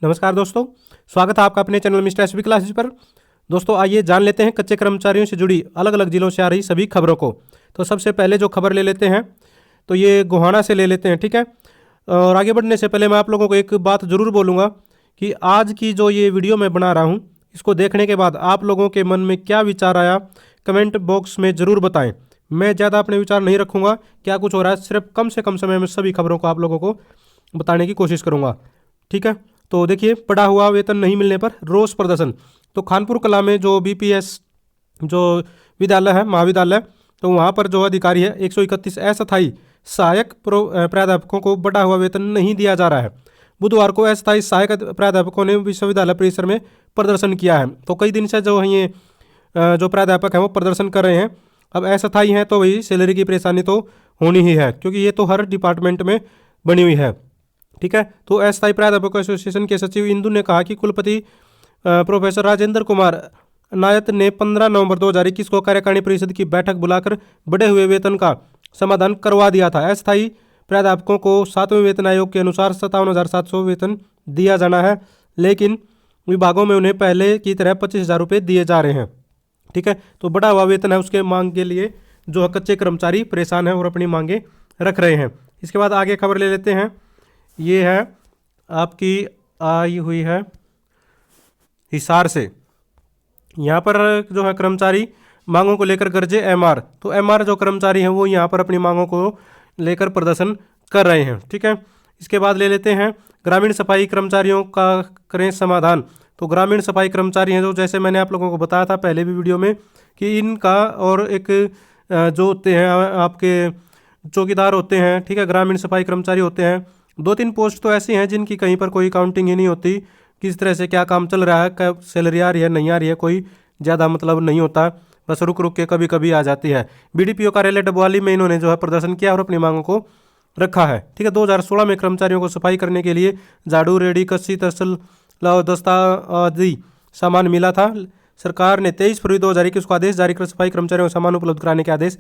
नमस्कार दोस्तों, स्वागत है आपका अपने चैनल मिस्टर एसबी क्लासेस पर। दोस्तों आइए जान लेते हैं कच्चे कर्मचारियों से जुड़ी अलग अलग जिलों से आ रही सभी खबरों को। तो सबसे पहले जो खबर ले लेते हैं तो ये गोहाना से ले लेते हैं, ठीक है। और आगे बढ़ने से पहले मैं आप लोगों को एक बात ज़रूर बोलूँगा कि आज की जो ये वीडियो मैं बना रहा हूँ, इसको देखने के बाद आप लोगों के मन में क्या विचार आया कमेंट बॉक्स में ज़रूर बताएं। मैं ज़्यादा अपने विचार नहीं रखूँगा, क्या कुछ हो रहा है सिर्फ कम से कम समय में सभी खबरों को आप लोगों को बताने की कोशिश करूँगा, ठीक है। तो देखिए, पड़ा हुआ वेतन नहीं मिलने पर रोष प्रदर्शन। तो खानपुर कला में जो बीपीएस जो विद्यालय है, महाविद्यालय, तो वहाँ पर जो अधिकारी है 131 अस्थायी सहायक प्राध्यापकों को बढ़ा हुआ वेतन नहीं दिया जा रहा है। बुधवार को अस्थायी सहायक प्राध्यापकों ने विश्वविद्यालय परिसर में प्रदर्शन किया है। तो कई दिन से जो है ये जो प्राध्यापक हैं वो प्रदर्शन कर रहे हैं। अब अस्थायी हैं तो वही सैलरी की परेशानी तो होनी ही है, क्योंकि ये तो हर डिपार्टमेंट में बनी हुई है, ठीक है। तो अस्थायी प्राध्यापक एसोसिएशन के सचिव इंदु ने कहा कि कुलपति प्रोफेसर राजेंद्र कुमार नायत ने 15 नवंबर 2021 को कार्यकारिणी परिषद की बैठक बुलाकर बढ़े हुए वेतन का समाधान करवा दिया था। अस्थायी प्राध्यापकों को 7वें वेतन आयोग के अनुसार 57,700 वेतन दिया जाना है, लेकिन विभागों में उन्हें पहले की तरह 25,000 रुपये दिए जा रहे हैं, ठीक है। तो बढ़ा हुआ वेतन है, उसके मांग के लिए जो कच्चे कर्मचारी परेशान हैं और अपनी मांगे रख रहे हैं। इसके बाद आगे खबर ले लेते हैं। ये है आपकी आई हुई है हिसार से। यहाँ पर जो है कर्मचारी मांगों को लेकर गरजे एमआर। तो एमआर जो कर्मचारी हैं वो यहाँ पर अपनी मांगों को लेकर प्रदर्शन कर रहे हैं, ठीक है। इसके बाद ले लेते हैं ग्रामीण सफाई कर्मचारियों का करें समाधान। तो ग्रामीण सफाई कर्मचारी हैं जो, जैसे मैंने आप लोगों को बताया था पहले भी वीडियो में, कि इनका और एक जो होते हैं आपके चौकीदार होते हैं, ठीक है, ग्रामीण सफाई कर्मचारी होते हैं। 2-3 पोस्ट तो ऐसी हैं जिनकी कहीं पर कोई काउंटिंग ही नहीं होती, किस तरह से क्या काम चल रहा है, कब सैलरी आ रही है नहीं आ रही है, कोई ज़्यादा मतलब नहीं होता, बस रुक रुक के कभी कभी आ जाती है। बीडीपीओ कार्यालय डबवाली में इन्होंने जो है प्रदर्शन किया और अपनी मांगों को रखा है, ठीक है। 2016 में कर्मचारियों को सफाई करने के लिए झाड़ू, रेडी, कस्सी, तरसल, लाव, दस्ता आदि सामान मिला था। सरकार ने 23 फरवरी 2021 को आदेश जारी कर सफाई कर्मचारियों को सामान उपलब्ध कराने के आदेश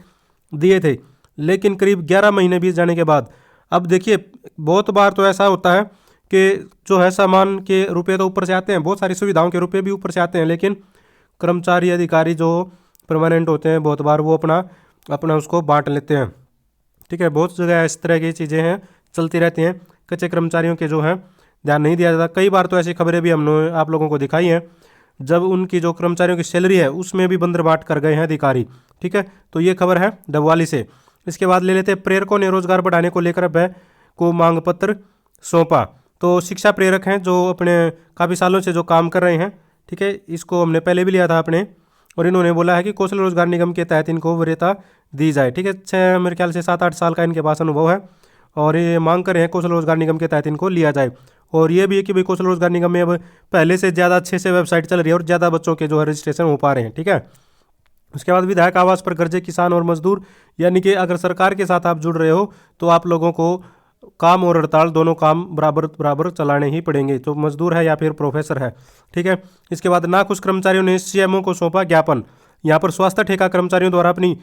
दिए थे, लेकिन करीब 11 महीने बीत जाने के बाद अब देखिए, बहुत बार तो ऐसा होता है कि जो है सामान के रुपए तो ऊपर से आते हैं, बहुत सारी सुविधाओं के रुपए भी ऊपर से आते हैं, लेकिन कर्मचारी अधिकारी जो परमानेंट होते हैं बहुत बार वो अपना अपना उसको बांट लेते हैं, ठीक है। बहुत जगह इस तरह की चीज़ें हैं चलती रहती हैं, कच्चे कर्मचारियों के जो है ध्यान नहीं दिया जाता। कई बार तो ऐसी खबरें भी हमने आप लोगों को दिखाई हैं जब उनकी जो कर्मचारियों की सैलरी है उसमें भी बंदर बांट कर गए हैं अधिकारी, ठीक है। तो ये खबर है डबवाली से। इसके बाद ले लेते हैं प्रेरकों ने रोजगार बढ़ाने को लेकर बैंक को मांग पत्र सौंपा। तो शिक्षा प्रेरक हैं जो अपने काफ़ी सालों से जो काम कर रहे हैं, ठीक है, इसको हमने पहले भी लिया था अपने, और इन्होंने बोला है कि कौशल रोजगार निगम के तहत इनको वरीयता दी जाए, ठीक है। मेरे ख्याल से 7-8 साल का इनके पास अनुभव है और ये मांग कर रहे हैं कौशल रोजगार निगम के तहत इनको लिया जाए। और ये भी है कि भाई कौशल रोजगार निगम में अब पहले से ज़्यादा अच्छे से वेबसाइट चल रही है और ज़्यादा बच्चों के जो है रजिस्ट्रेशन हो पा रहे हैं, ठीक है। उसके बाद विधायक आवास पर गरजे किसान और मजदूर, यानी कि अगर सरकार के साथ आप जुड़ रहे हो तो आप लोगों को काम और हड़ताल दोनों काम बराबर बराबर चलाने ही पड़ेंगे, तो मजदूर है या फिर प्रोफेसर है, ठीक है। इसके बाद नाखुश कर्मचारियों ने सीएमओ को सौंपा ज्ञापन। यहाँ पर स्वास्थ्य ठेका कर्मचारियों द्वारा अपनी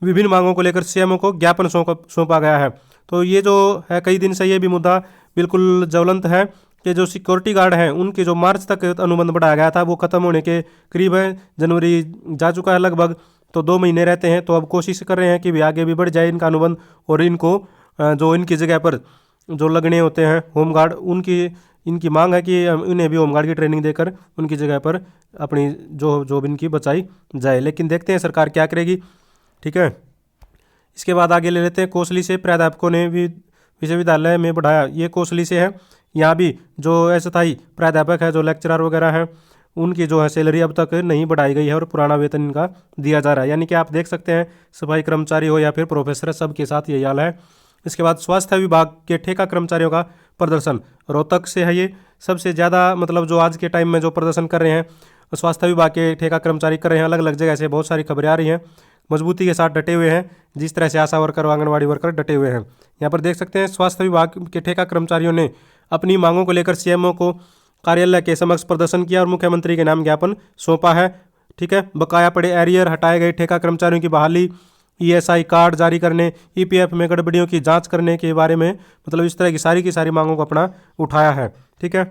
विभिन्न मांगों को लेकर सीएमओ को ज्ञापन सौंपा गया है। तो ये जो है कई दिन से ये भी मुद्दा बिल्कुल ज्वलंत है कि जो सिक्योरिटी गार्ड हैं उनकी जो मार्च तक अनुबंध बढ़ाया गया था वो खत्म होने के करीब है, जनवरी जा चुका है लगभग, तो 2 महीने रहते हैं। तो अब कोशिश कर रहे हैं कि भी आगे भी बढ़ जाए इनका अनुबंध और इनको जो इनकी जगह पर जो लगने होते हैं होमगार्ड, इनकी मांग है कि इन्हें भी होमगार्ड की ट्रेनिंग देकर उनकी जगह पर अपनी जो जॉब इनकी बचाई जाए, लेकिन देखते हैं सरकार क्या करेगी, ठीक है। इसके बाद आगे ले लेते हैं कोसली से प्राध्यापकों ने भी विश्वविद्यालय में बढ़ाया। ये कोसली से है, यहाँ भी जो अस्थायी प्राध्यापक है जो लेक्चरर वगैरह है उनकी जो है सैलरी अब तक नहीं बढ़ाई गई है और पुराना वेतन इनका दिया जा रहा है, यानी कि आप देख सकते हैं सफाई कर्मचारी हो या फिर प्रोफेसर, सबके साथ यही हाल है। इसके बाद स्वास्थ्य विभाग के ठेका कर्मचारियों का प्रदर्शन रोहतक से है। ये सबसे ज़्यादा मतलब जो आज के टाइम में जो प्रदर्शन कर रहे हैं स्वास्थ्य विभाग के ठेका कर्मचारी कर रहे हैं। अलग अलग जगह से बहुत सारी खबरें आ रही हैं, मजबूती के साथ डटे हुए हैं, जिस तरह से आशा वर्कर और आंगनबाड़ी वर्कर डटे हुए हैं। यहाँ पर देख सकते हैं स्वास्थ्य विभाग के ठेका कर्मचारियों ने अपनी मांगों को लेकर सीएमओ को कार्यालय के समक्ष प्रदर्शन किया और मुख्यमंत्री के नाम ज्ञापन सौंपा है, ठीक है। बकाया पड़े एरियर, हटाए गए ठेका कर्मचारियों की बहाली, ईएसआई कार्ड जारी करने, ईपीएफ में गड़बड़ियों की जांच करने के बारे में, मतलब इस तरह की सारी मांगों को अपना उठाया है, ठीक है।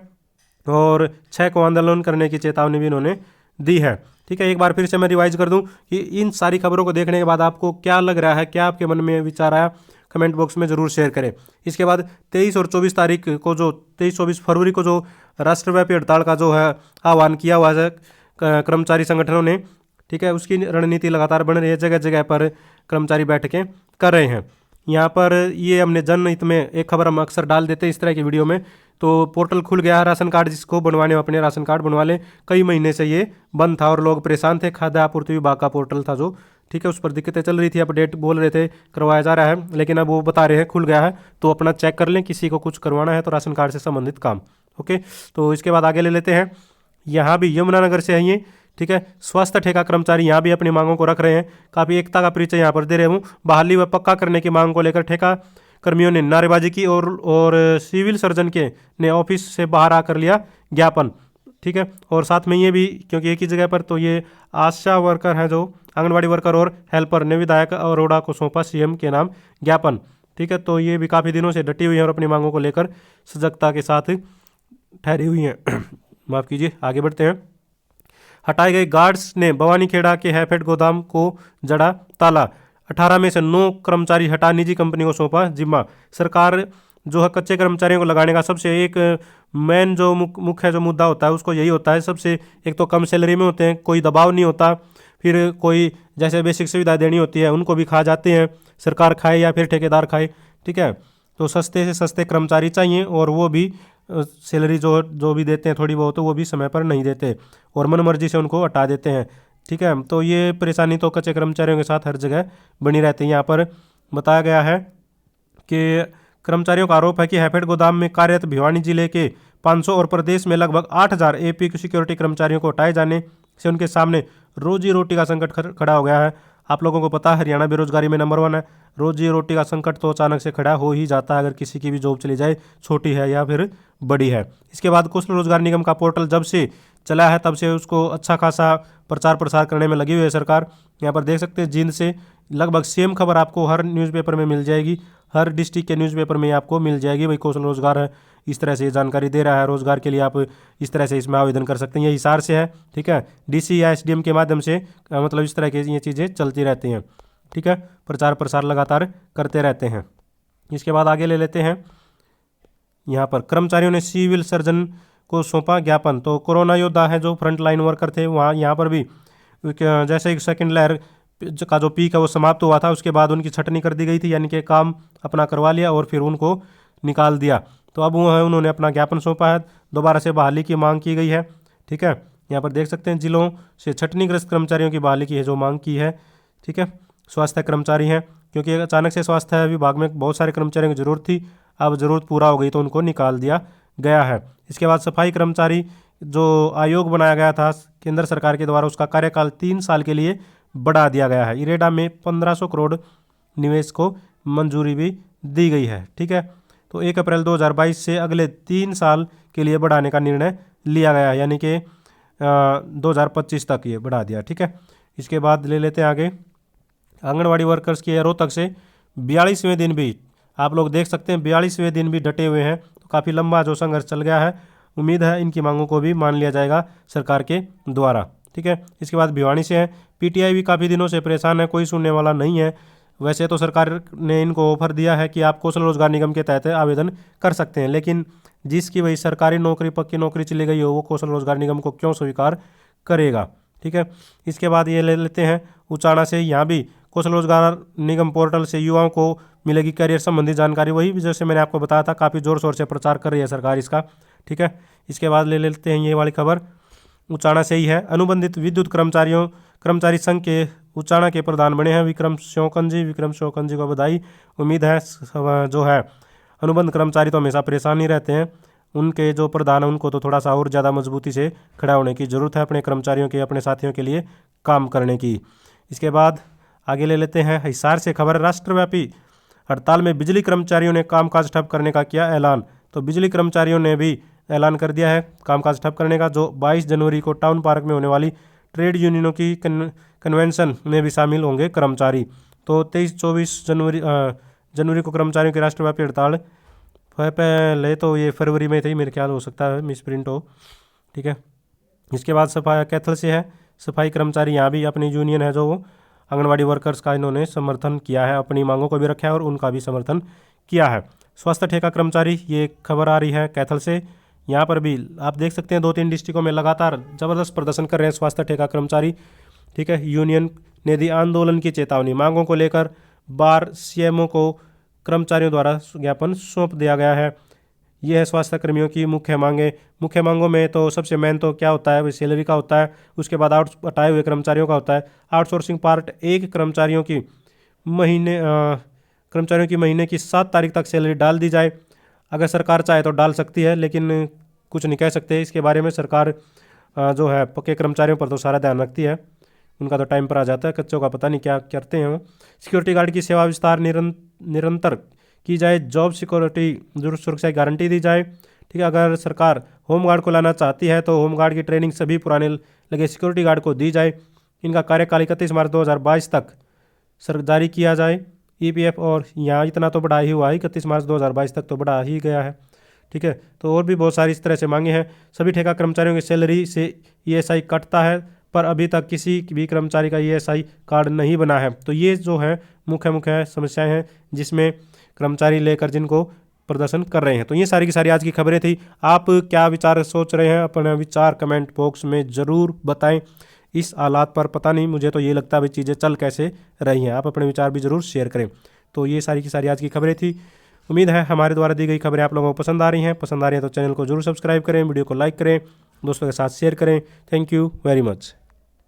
और 6 को आंदोलन करने की चेतावनी भी इन्होंने दी है। ठीक है, एक बार फिर से मैं रिवाइज कर दूं कि इन सारी खबरों को देखने के बाद आपको क्या लग रहा है, क्या आपके मन में विचार आया, कमेंट बॉक्स में ज़रूर शेयर करें। इसके बाद 23 और 24 तारीख को जो 23-24 फरवरी को जो राष्ट्रव्यापी हड़ताल का जो है आह्वान किया हुआ है कर्मचारी संगठनों ने, ठीक है, उसकी रणनीति लगातार बन रही है। जगह जगह पर कर्मचारी बैठकें कर रहे हैं। यहाँ पर ये हमने जनहित में एक खबर हम अक्सर डाल देते हैं इस तरह की वीडियो में। तो पोर्टल खुल गया है, राशन कार्ड जिसको बनवाने अपने राशन कार्ड बनवा लें। कई महीने से ये बंद था और लोग परेशान थे। खाद्य आपूर्ति विभाग का पोर्टल था जो, ठीक है, उस पर दिक्कतें चल रही थी, अपडेट बोल रहे थे करवाया जा रहा है, लेकिन अब वो बता रहे हैं खुल गया है, तो अपना चेक कर लें। किसी को कुछ करवाना है तो राशन कार्ड से संबंधित काम। ओके, तो इसके बाद आगे ले लेते हैं। यहाँ भी यमुनानगर से है ये, ठीक है, स्वास्थ्य ठेका कर्मचारी यहाँ भी अपनी मांगों को रख रहे हैं। काफ़ी एकता का परिचय यहाँ पर दे रहे हूँ। बहाली व पक्का करने की मांग को लेकर ठेका कर्मियों ने नारेबाजी की और सिविल सर्जन के ने ऑफिस से बाहर आकर लिया ज्ञापन। ठीक है, और साथ में ये भी, क्योंकि एक ही जगह पर, तो ये आशा वर्कर हैं जो आंगनबाड़ी वर्कर और हेल्पर ने विधायक अरोड़ा को सौंपा सीएम के नाम ज्ञापन। ठीक है, तो ये भी काफ़ी दिनों से डटी हुई हैं और अपनी मांगों को लेकर सजगता के साथ ठहरी हुई हैं। माफ़ कीजिए, आगे बढ़ते हैं। हटाए गए गार्ड्स ने भवानीखेड़ा के हैफेड गोदाम को जड़ा ताला। 18 में से 9 कर्मचारी हटा निजी कंपनी को सौंपा जिम्मा। सरकार जो है कच्चे कर्मचारियों को लगाने का सबसे एक मेन जो मुख्य जो मुद्दा होता है उसको यही होता है। सबसे एक तो कम सैलरी में होते हैं, कोई दबाव नहीं होता, फिर कोई जैसे बेसिक सुविधा देनी होती है उनको भी खा जाते हैं, सरकार खाए या फिर ठेकेदार खाए। ठीक है, तो सस्ते से सस्ते कर्मचारी चाहिए और वो भी सैलरी जो भी देते हैं थोड़ी बहुत, तो वो भी समय पर नहीं देते और मनमर्जी से उनको हटा देते हैं। ठीक है, तो ये परेशानी तो कच्चे कर्मचारियों के साथ हर जगह बनी रहती है। यहाँ पर बताया गया है कि कर्मचारियों का आरोप है कि हैफेड गोदाम में कार्यरत भिवानी जिले के 500 और प्रदेश में लगभग 8000 एपी सिक्योरिटी कर्मचारियों को हटाए जाने से उनके सामने रोजी रोटी का संकट खड़ा हो गया है। आप लोगों को पता है हरियाणा बेरोजगारी में नंबर 1 है। रोजी रोटी का संकट तो अचानक से खड़ा हो ही जाता है अगर किसी की भी जॉब चली जाए, छोटी है या फिर बड़ी है। इसके बाद कौशल रोजगार निगम का पोर्टल जब से चला है तब से उसको अच्छा खासा प्रचार प्रसार करने में लगी हुई है सरकार। यहाँ पर देख सकते हैं जींद से लगभग सेम खबर आपको हर न्यूज़पेपर में मिल जाएगी, हर डिस्ट्रिक्ट के न्यूज़पेपर में आपको मिल जाएगी। भाई कौशल रोजगार है, इस तरह से ये जानकारी दे रहा है, रोजगार के लिए आप इस तरह से इसमें आवेदन कर सकते हैं। ये हिसार से है, ठीक है, डीसी या एसडीएम के माध्यम से मतलब इस तरह की ये चीज़ें चलती रहती हैं। ठीक है, प्रचार प्रसार लगातार करते रहते हैं। इसके बाद आगे ले लेते हैं। यहाँ पर कर्मचारियों ने सिविल सर्जन को सौंपा ज्ञापन। तो कोरोना योद्धा है जो फ्रंट लाइन वर्कर थे, वहाँ यहाँ पर भी जैसे एक सेकेंड लहर का जो पीक है वो समाप्त हुआ था, उसके बाद उनकी छटनी कर दी गई थी, यानी कि काम अपना करवा लिया और फिर उनको निकाल दिया। तो अब वो है उन्होंने अपना ज्ञापन सौंपा है, दोबारा से बहाली की मांग की गई है। ठीक है, यहाँ पर देख सकते हैं जिलों से छटनीग्रस्त कर्मचारियों की बहाली की है जो मांग की है। ठीक है, स्वास्थ्य कर्मचारी हैं, क्योंकि अचानक से स्वास्थ्य विभाग में बहुत सारे कर्मचारियों की ज़रूरत थी, अब ज़रूरत पूरा हो गई तो उनको निकाल दिया गया है। इसके बाद सफाई कर्मचारी जो आयोग बनाया गया था केंद्र सरकार के द्वारा, उसका कार्यकाल 3 साल के लिए बढ़ा दिया गया है। इरेडा में 1500 करोड़ निवेश को मंजूरी भी दी गई है। ठीक है, तो 1 अप्रैल 2022 से अगले 3 साल के लिए बढ़ाने का निर्णय लिया गया है, यानी कि 2025 तक ये बढ़ा दिया। ठीक है, इसके बाद ले लेते हैं आगे। आंगनवाड़ी वर्कर्स की रोहतक से 42वें दिन भी आप लोग देख सकते हैं, 42वें दिन भी डटे हुए हैं। तो काफ़ी लंबा जो संघर्ष चल गया है, उम्मीद है इनकी मांगों को भी मान लिया जाएगा सरकार के द्वारा। ठीक है, इसके बाद भिवानी से है। पीटीआई भी काफ़ी दिनों से परेशान है, कोई सुनने वाला नहीं है। वैसे तो सरकार ने इनको ऑफर दिया है कि आप कौशल रोजगार निगम के तहत आवेदन कर सकते हैं, लेकिन जिसकी वही सरकारी नौकरी पक्की नौकरी चली गई हो वो कौशल रोजगार निगम को क्यों स्वीकार करेगा। ठीक है, इसके बाद ये ले लेते हैं उचाना से। यहाँ भी कौशल रोजगार निगम पोर्टल से युवाओं को मिलेगी करियर संबंधी जानकारी। वही जैसे मैंने आपको बताया था, काफ़ी ज़ोर शोर से प्रचार कर रही है सरकार इसका। ठीक है, इसके बाद ले लेते हैं ये वाली खबर, उचाना से ही है। अनुबंधित विद्युत कर्मचारी संघ के उचाना के प्रधान बने हैं विक्रम शौकन जी को बधाई। उम्मीद है जो है अनुबंध कर्मचारी तो हमेशा परेशान ही रहते हैं, उनके जो प्रधान है उनको तो थोड़ा सा और ज़्यादा मजबूती से खड़ा होने की ज़रूरत है, अपने कर्मचारियों के, अपने साथियों के लिए काम करने की। इसके बाद आगे ले लेते हैं हिसार से खबर। राष्ट्रव्यापी हड़ताल में बिजली कर्मचारियों ने कामकाज ठप करने का किया ऐलान। तो बिजली कर्मचारियों ने भी ऐलान कर दिया है कामकाज ठप करने का। जो 22 जनवरी को टाउन पार्क में होने वाली ट्रेड यूनियनों की कन्वेंशन में भी शामिल होंगे कर्मचारी। तो 23-24 जनवरी को कर्मचारियों की राष्ट्रव्यापी हड़ताल पहले तो ये फरवरी में थी मेरे ख्याल, हो सकता है मिस प्रिंट हो। ठीक है, इसके बाद सफाई कैथल से है सफाई कर्मचारी। यहाँ भी अपनी यूनियन है जो वो आंगनबाड़ी वर्कर्स का इन्होंने समर्थन किया है, अपनी मांगों को भी रखा है और उनका भी समर्थन किया है। स्वास्थ्य ठेका कर्मचारी, ये खबर आ रही है कैथल से। यहाँ पर भी आप देख सकते हैं 2-3 डिस्ट्रिक्टों में लगातार ज़बरदस्त प्रदर्शन कर रहे हैं स्वास्थ्य ठेका कर्मचारी। ठीक है, यूनियन ने दी आंदोलन की चेतावनी, मांगों को लेकर बार सीएमओ को कर्मचारियों द्वारा ज्ञापन सौंप दिया गया है। ये है स्वास्थ्य कर्मियों की मुख्य मांगे। मुख्य मांगों में तो सबसे मेन तो क्या होता है, सैलरी का होता है, उसके बाद हटाए हुए कर्मचारियों का होता है। आउटसोर्सिंग पार्ट 1 कर्मचारियों की महीने की 7 तारीख तक सैलरी डाल दी जाए। अगर सरकार चाहे तो डाल सकती है, लेकिन कुछ नहीं कह सकते इसके बारे में। सरकार जो है पक्के कर्मचारियों पर तो सारा ध्यान रखती है, उनका तो टाइम पर आ जाता है, कच्चों का पता नहीं क्या करते हैं वो। सिक्योरिटी गार्ड की सेवा विस्तार निरंतर की जाए, जॉब सिक्योरिटी सुरक्षा की गारंटी दी जाए। ठीक है, अगर सरकार होमगार्ड को लाना चाहती है तो होमगार्ड की ट्रेनिंग सभी पुराने लगे सिक्योरिटी गार्ड को दी जाए। इनका कार्यकाल 31 मार्च 2022 तक जारी किया जाए। ईपीएफ और यहाँ इतना तो बढ़ा ही हुआ है, 31 मार्च 2022 तक तो बढ़ा ही गया है। ठीक है, तो और भी बहुत सारी इस तरह से मांगे हैं। सभी ठेका कर्मचारियों की सैलरी से ईएसआई कटता है, पर अभी तक किसी भी कर्मचारी का ईएसआई कार्ड नहीं बना है। तो ये जो है मुख्य समस्याएं हैं जिसमें कर्मचारी लेकर जिनको प्रदर्शन कर रहे हैं। तो ये सारी की सारी आज की खबरें थी। आप क्या विचार सोच रहे हैं, अपना विचार कमेंट बॉक्स में ज़रूर बताएं। इस हालात पर पता नहीं, मुझे तो ये लगता है भाई चीज़ें चल कैसे रही हैं। आप अपने विचार भी ज़रूर शेयर करें। तो ये सारी की सारी आज की खबरें थी। उम्मीद है हमारे द्वारा दी गई खबरें आप लोगों को पसंद आ रही हैं। पसंद आ रही हैं तो चैनल को जरूर सब्सक्राइब करें, वीडियो को लाइक करें, दोस्तों के साथ शेयर करें। Thank you very much.